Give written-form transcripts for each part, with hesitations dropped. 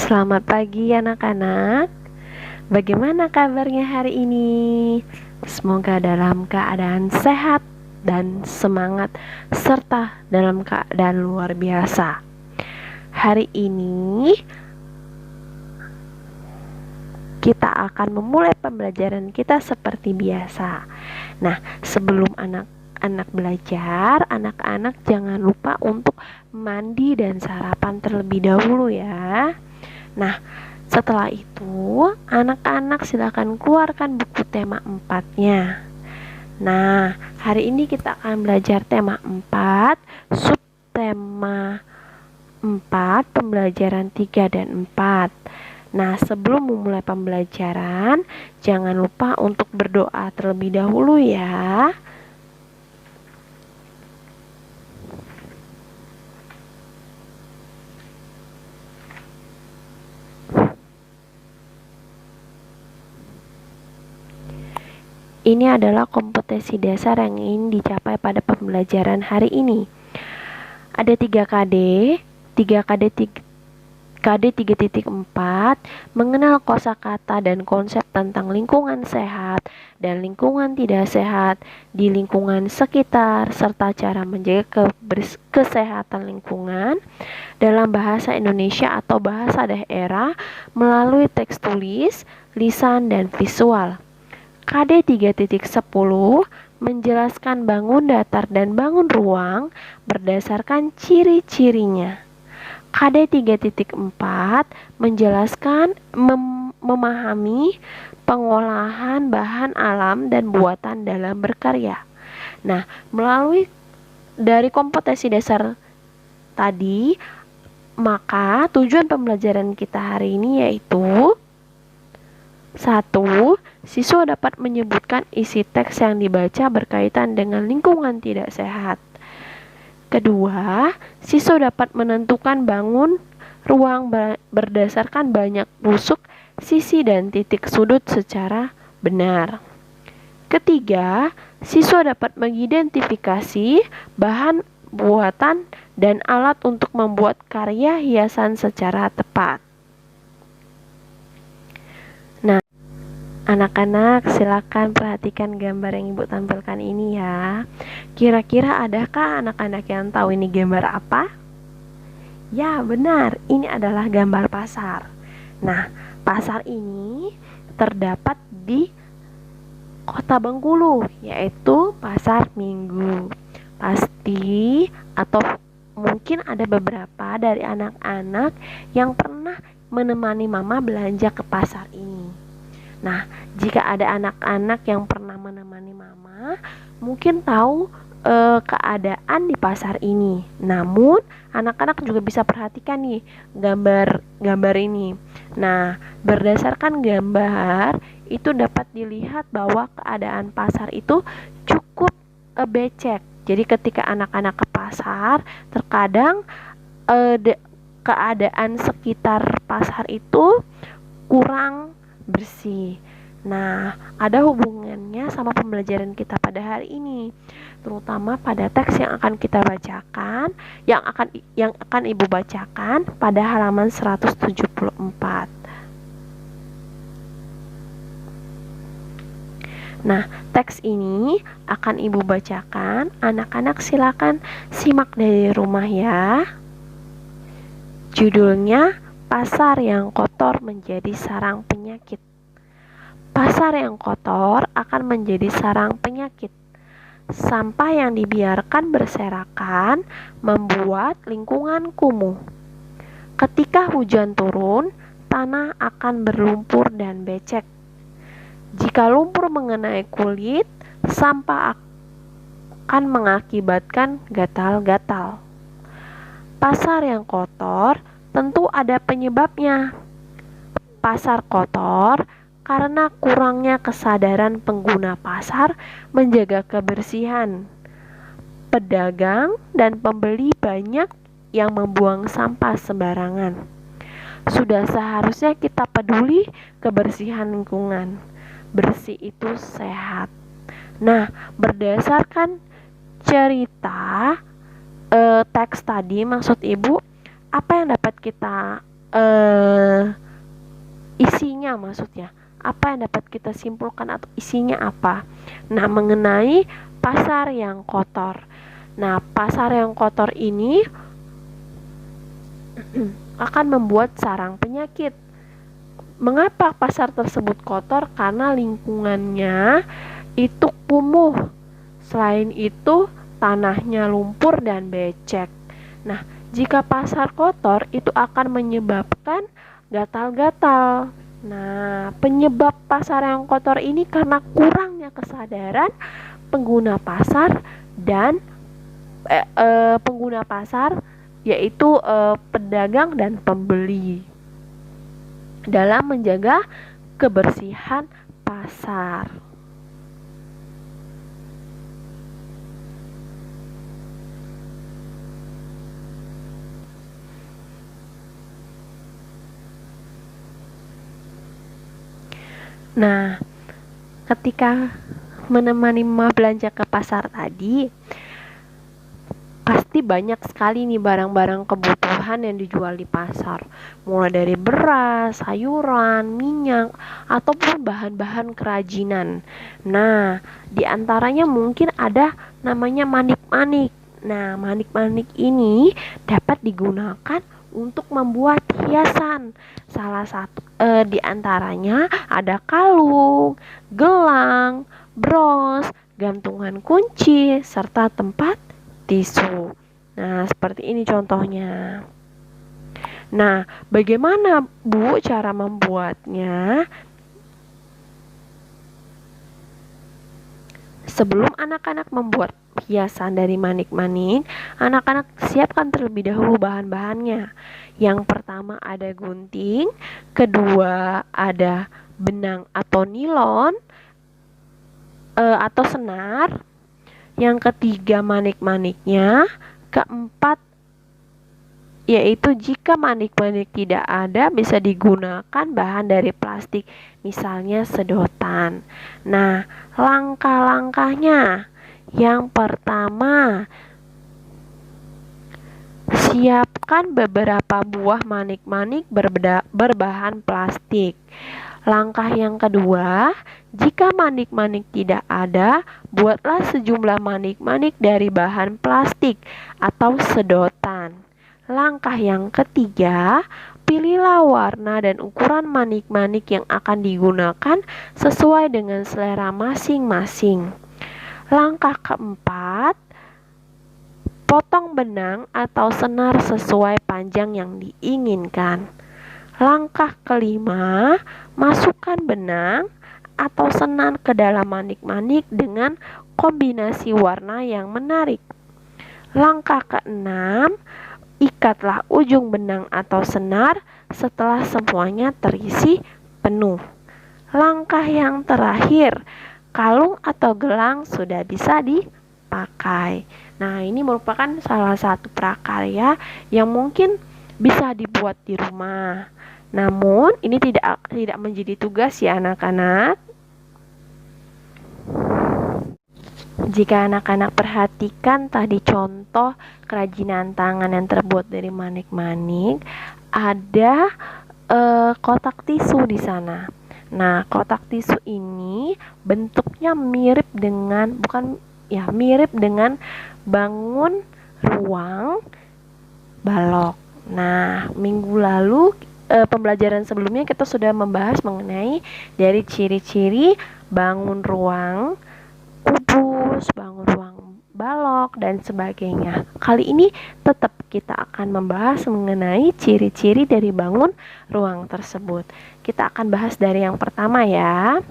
Selamat pagi anak-anak. Bagaimana kabarnya hari ini? Semoga dalam keadaan sehat dan semangat serta dalam keadaan luar biasa. Hari ini kita akan memulai pembelajaran kita seperti biasa. Nah, sebelum anak-anak belajar, anak-anak jangan lupa untuk mandi dan sarapan terlebih dahulu ya. Nah, setelah itu anak-anak silakan keluarkan buku tema 4-nya. Nah, hari ini kita akan belajar tema 4, subtema 4, pembelajaran 3 dan 4. Nah, sebelum memulai pembelajaran, jangan lupa untuk berdoa terlebih dahulu ya. Ini adalah kompetensi dasar yang ingin dicapai pada pembelajaran hari ini. Ada 3 KD 3.4, mengenal kosakata dan konsep tentang lingkungan sehat dan lingkungan tidak sehat di lingkungan sekitar, serta cara menjaga kesehatan lingkungan dalam bahasa Indonesia atau bahasa daerah melalui teks tulis, lisan, dan visual. KD 3.10 menjelaskan bangun datar dan bangun ruang berdasarkan ciri-cirinya. KD 3.4 menjelaskan memahami pengolahan bahan alam dan buatan dalam berkarya. Nah, melalui dari kompetensi dasar tadi, maka tujuan pembelajaran kita hari ini yaitu 1. Siswa dapat menyebutkan isi teks yang dibaca berkaitan dengan lingkungan tidak sehat. 2. Siswa dapat menentukan bangun ruang berdasarkan banyak busuk, sisi, dan titik sudut secara benar. 3. Siswa dapat mengidentifikasi bahan buatan dan alat untuk membuat karya hiasan secara tepat. Anak-anak, silakan perhatikan gambar yang Ibu tampilkan ini ya. Kira-kira adakah anak-anak yang tahu ini gambar apa? Ya, benar. Ini adalah gambar pasar. Nah, pasar ini terdapat di Kota Bengkulu, yaitu Pasar Minggu. Pasti atau mungkin ada beberapa dari anak-anak yang pernah menemani mama belanja ke pasar ini. Nah, jika ada anak-anak yang pernah menemani mama, mungkin tahu keadaan di pasar ini. Namun, anak-anak juga bisa perhatikan nih gambar ini. Nah, berdasarkan gambar itu dapat dilihat bahwa keadaan pasar itu cukup becek. Jadi ketika anak-anak ke pasar, terkadang keadaan sekitar pasar itu kurang bersih. Nah, ada hubungannya sama pembelajaran kita pada hari ini, terutama pada teks yang akan kita bacakan, yang akan Ibu bacakan pada halaman 174. Nah, teks ini akan Ibu bacakan. Anak-anak silakan simak dari rumah ya. Judulnya Pasar yang kotor menjadi sarang penyakit. Pasar yang kotor akan menjadi sarang penyakit. Sampah yang dibiarkan berserakan membuat lingkungan kumuh. Ketika hujan turun, tanah akan berlumpur dan becek. Jika lumpur mengenai kulit, sampah akan mengakibatkan gatal-gatal. Pasar yang kotor tentu ada penyebabnya. Pasar kotor karena kurangnya kesadaran pengguna pasar menjaga kebersihan. Pedagang dan pembeli banyak yang membuang sampah sembarangan. Sudah seharusnya kita peduli kebersihan lingkungan. Bersih itu sehat. Nah, berdasarkan cerita teks tadi, maksud Ibu, apa yang dapat kita isinya, maksudnya apa yang dapat kita simpulkan atau isinya apa. Nah, mengenai pasar yang kotor. Nah, pasar yang kotor ini akan membuat sarang penyakit. Mengapa pasar tersebut kotor? Karena lingkungannya itu kumuh. Selain itu, tanahnya lumpur dan becek. Nah, jika pasar kotor itu akan menyebabkan gatal-gatal. Nah, penyebab pasar yang kotor ini karena kurangnya kesadaran pengguna pasar dan pengguna pasar, yaitu pedagang dan pembeli, dalam menjaga kebersihan pasar. Nah, ketika menemani mama belanja ke pasar tadi, pasti banyak sekali nih barang-barang kebutuhan yang dijual di pasar. Mulai dari beras, sayuran, minyak, ataupun bahan-bahan kerajinan. Nah, di antaranya mungkin ada namanya manik-manik. Nah, manik-manik ini dapat digunakan untuk membuat hiasan. Salah satu di antaranya ada kalung, gelang, bros, gantungan kunci, serta tempat tisu. Nah, seperti ini contohnya. Nah, bagaimana Bu cara membuatnya? Sebelum anak-anak membuat hiasan dari manik-manik, anak-anak siapkan terlebih dahulu bahan-bahannya. Yang pertama ada gunting, kedua ada benang atau nilon atau senar, yang ketiga manik-maniknya, keempat yaitu jika manik-manik tidak ada bisa digunakan bahan dari plastik, misalnya sedotan. Nah, langkah-langkahnya, yang pertama, siapkan beberapa buah manik-manik berbahan plastik. Langkah yang kedua, jika manik-manik tidak ada, buatlah sejumlah manik-manik dari bahan plastik atau sedotan. Langkah yang ketiga, pilihlah warna dan ukuran manik-manik yang akan digunakan sesuai dengan selera masing-masing. Langkah keempat, potong benang atau senar sesuai panjang yang diinginkan. Langkah kelima, masukkan benang atau senar ke dalam manik-manik dengan kombinasi warna yang menarik. Langkah keenam, ikatlah ujung benang atau senar setelah semuanya terisi penuh. Langkah yang terakhir, kalung atau gelang sudah bisa dipakai. Nah, ini merupakan salah satu prakarya yang mungkin bisa dibuat di rumah. Namun, ini tidak menjadi tugas ya anak-anak. Jika anak-anak perhatikan tadi contoh kerajinan tangan yang terbuat dari manik-manik, ada kotak tisu di sana. Nah, kotak tisu ini bentuknya mirip dengan mirip dengan bangun ruang balok. Nah, minggu lalu pembelajaran sebelumnya kita sudah membahas mengenai dari ciri-ciri bangun ruang kubus, bangun ruang balok, dan sebagainya. Kali ini tetap kita akan membahas mengenai ciri-ciri dari bangun ruang tersebut. Kita akan bahas dari yang pertama ya.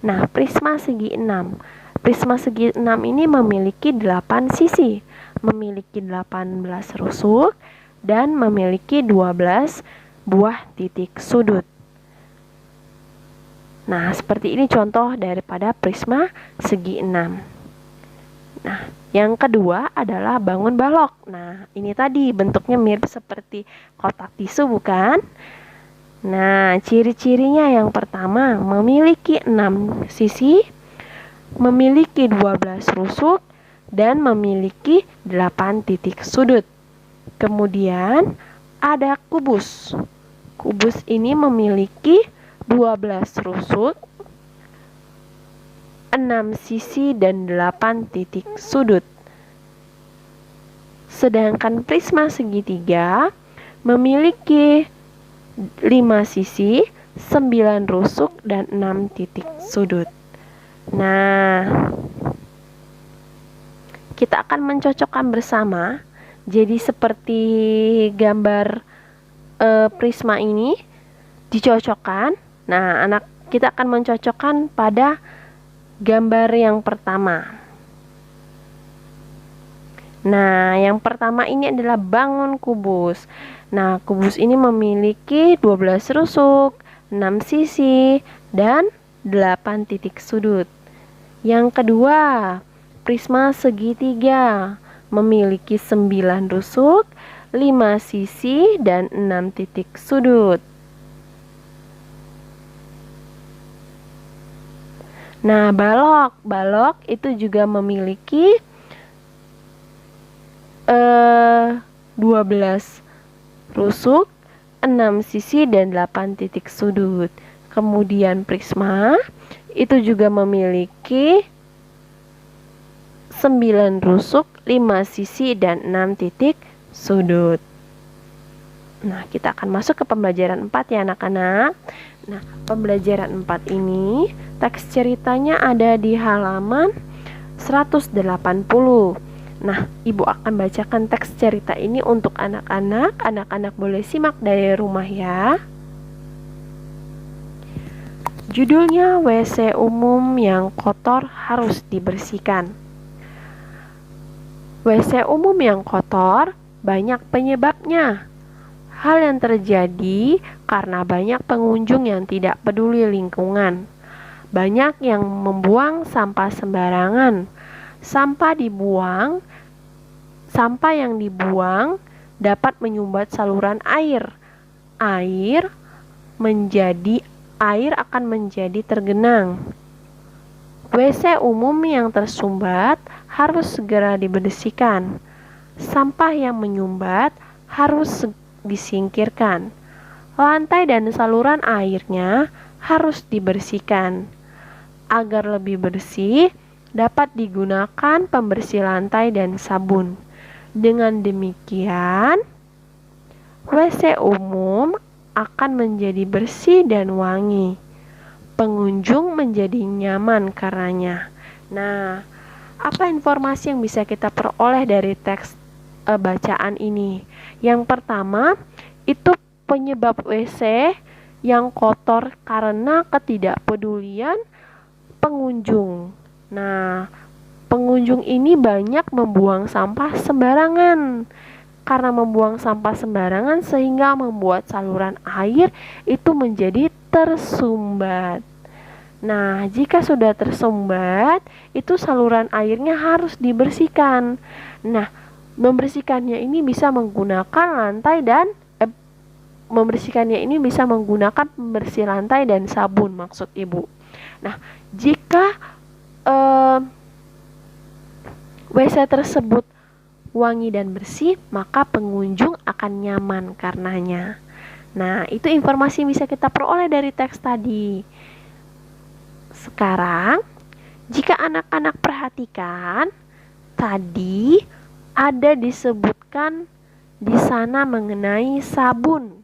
Nah, prisma segi 6. Prisma segi 6 ini memiliki 8 sisi, memiliki 18 rusuk, dan memiliki 12 buah titik sudut. Nah, seperti ini contoh daripada prisma segi 6. Nah, yang kedua adalah bangun balok. Nah, ini tadi bentuknya mirip seperti kotak tisu, bukan? Nah, ciri-cirinya yang pertama, memiliki 6 sisi, memiliki 12 rusuk, dan memiliki 8 titik sudut. Kemudian, ada kubus. Kubus ini memiliki 12 rusuk, 6 sisi dan 8 titik sudut. Sedangkan prisma segitiga memiliki 5 sisi, 9 rusuk dan 6 titik sudut. Nah, kita akan mencocokkan bersama. Jadi seperti gambar prisma ini dicocokkan. Nah, kita akan mencocokkan pada gambar yang pertama. Nah, yang pertama ini adalah bangun kubus. Nah, kubus ini memiliki 12 rusuk, 6 sisi, dan 8 titik sudut. Yang kedua, prisma segitiga memiliki 9 rusuk, 5 sisi, dan 6 titik sudut. Nah, balok itu juga memiliki 12 rusuk, 6 sisi, dan 8 titik sudut. Kemudian prisma itu juga memiliki 9 rusuk, 5 sisi, dan 6 titik sudut. Nah, kita akan masuk ke pembelajaran 4 ya anak-anak. Nah, pembelajaran 4 ini teks ceritanya ada di halaman 180. Nah, Ibu akan bacakan teks cerita ini untuk anak-anak. Anak-anak boleh simak dari rumah ya. Judulnya WC umum yang kotor harus dibersihkan. WC umum yang kotor banyak penyebabnya. Hal yang terjadi karena banyak pengunjung yang tidak peduli lingkungan. Banyak yang membuang sampah sembarangan. Sampah yang dibuang dapat menyumbat saluran air. Air akan menjadi tergenang. WC umum yang tersumbat harus segera dibersihkan. Sampah yang menyumbat harus disingkirkan. Lantai dan saluran airnya harus dibersihkan. Agar lebih bersih, dapat digunakan pembersih lantai dan sabun. Dengan demikian, WC umum akan menjadi bersih dan wangi. Pengunjung menjadi nyaman karenanya. Nah, apa informasi yang bisa kita peroleh dari teks bacaan ini? Yang pertama, itu penyebab WC yang kotor karena ketidakpedulian pengunjung. Nah, pengunjung ini banyak membuang sampah sembarangan. Karena membuang sampah sembarangan sehingga membuat saluran air itu menjadi tersumbat. Nah, jika sudah tersumbat, itu saluran airnya harus dibersihkan. Nah, membersihkannya ini bisa menggunakan pembersih lantai dan sabun maksud Ibu. Nah, jika WC tersebut wangi dan bersih, maka pengunjung akan nyaman karenanya. Nah, itu informasi yang bisa kita peroleh dari teks tadi. Sekarang, jika anak-anak perhatikan, tadi ada disebutkan di sana mengenai sabun.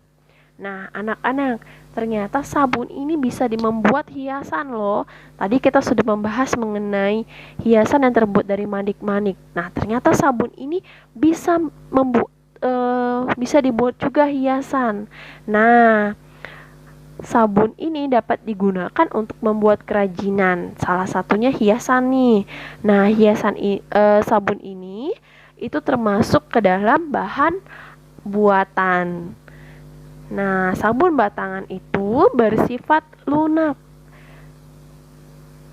Nah, anak-anak, ternyata sabun ini bisa membuat hiasan loh. Tadi kita sudah membahas mengenai hiasan yang terbuat dari manik-manik. Nah, ternyata sabun ini bisa dibuat juga hiasan. Nah, sabun ini dapat digunakan untuk membuat kerajinan. Salah satunya hiasan nih. Nah, sabun ini itu termasuk ke dalam bahan buatan. Nah, sabun batangan itu bersifat lunak.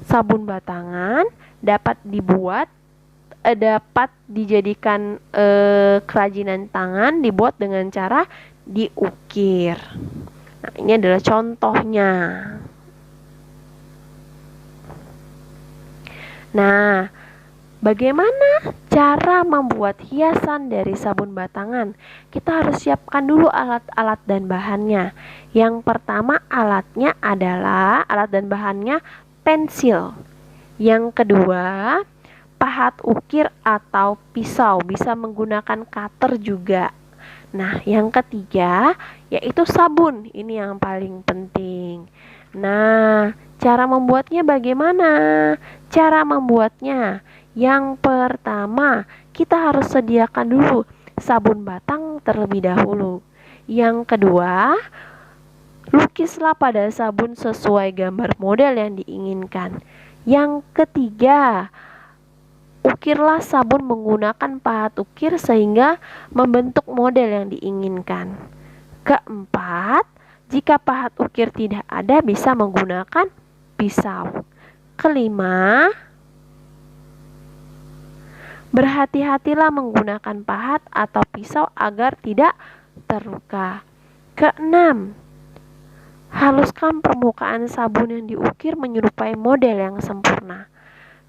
Sabun batangan dapat dijadikan kerajinan tangan, dibuat dengan cara diukir. Nah, ini adalah contohnya. Nah, bagaimana Cara membuat hiasan dari sabun batangan. Kita harus siapkan dulu alat-alat dan bahannya. Yang pertama alat dan bahannya pensil. Yang kedua, pahat ukir atau pisau, bisa menggunakan cutter juga. Nah, yang ketiga yaitu sabun. Ini yang paling penting. Nah, cara membuatnya bagaimana? Cara membuatnya, yang pertama, kita harus sediakan dulu sabun batang terlebih dahulu. Yang kedua, lukislah pada sabun sesuai gambar model yang diinginkan. Yang ketiga, ukirlah sabun menggunakan pahat ukir sehingga membentuk model yang diinginkan. Keempat, jika pahat ukir tidak ada, bisa menggunakan pisau. Kelima, berhati-hatilah menggunakan pahat atau pisau agar tidak terluka. Keenam, haluskan permukaan sabun yang diukir menyerupai model yang sempurna.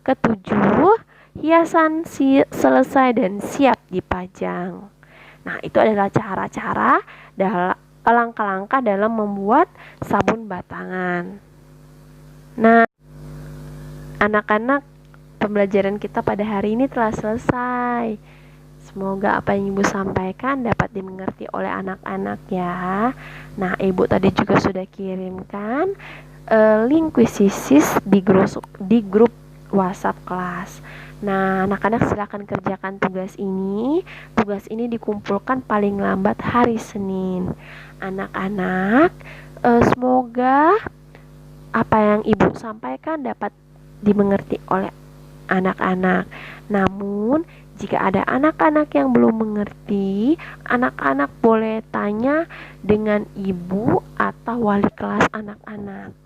Ketujuh, hiasan selesai dan siap dipajang. Nah, itu adalah cara-cara dalam langkah-langkah dalam membuat sabun batangan. Nah, anak-anak, pembelajaran kita pada hari ini telah selesai. Semoga apa yang Ibu sampaikan dapat dimengerti oleh anak-anak ya. Nah, Ibu tadi juga sudah kirimkan link kuisisis di grup WhatsApp kelas. Nah, anak-anak silakan kerjakan tugas ini. Tugas ini dikumpulkan paling lambat hari Senin. Anak-anak, semoga apa yang Ibu sampaikan dapat dimengerti oleh anak-anak. Namun, jika ada anak-anak yang belum mengerti, anak-anak boleh tanya dengan ibu atau wali kelas anak-anak.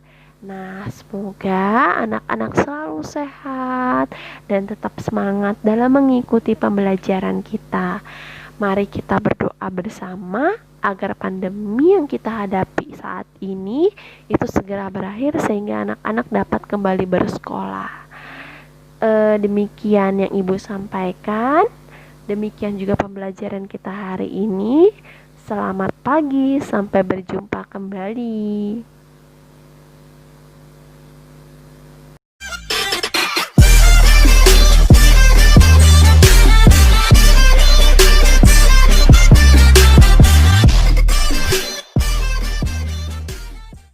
Nah, semoga anak-anak selalu sehat dan tetap semangat dalam mengikuti pembelajaran kita. Mari kita berdoa bersama agar pandemi yang kita hadapi saat ini itu segera berakhir sehingga anak-anak dapat kembali bersekolah. Demikian yang Ibu sampaikan. Demikian juga pembelajaran kita hari ini. Selamat pagi, sampai berjumpa kembali.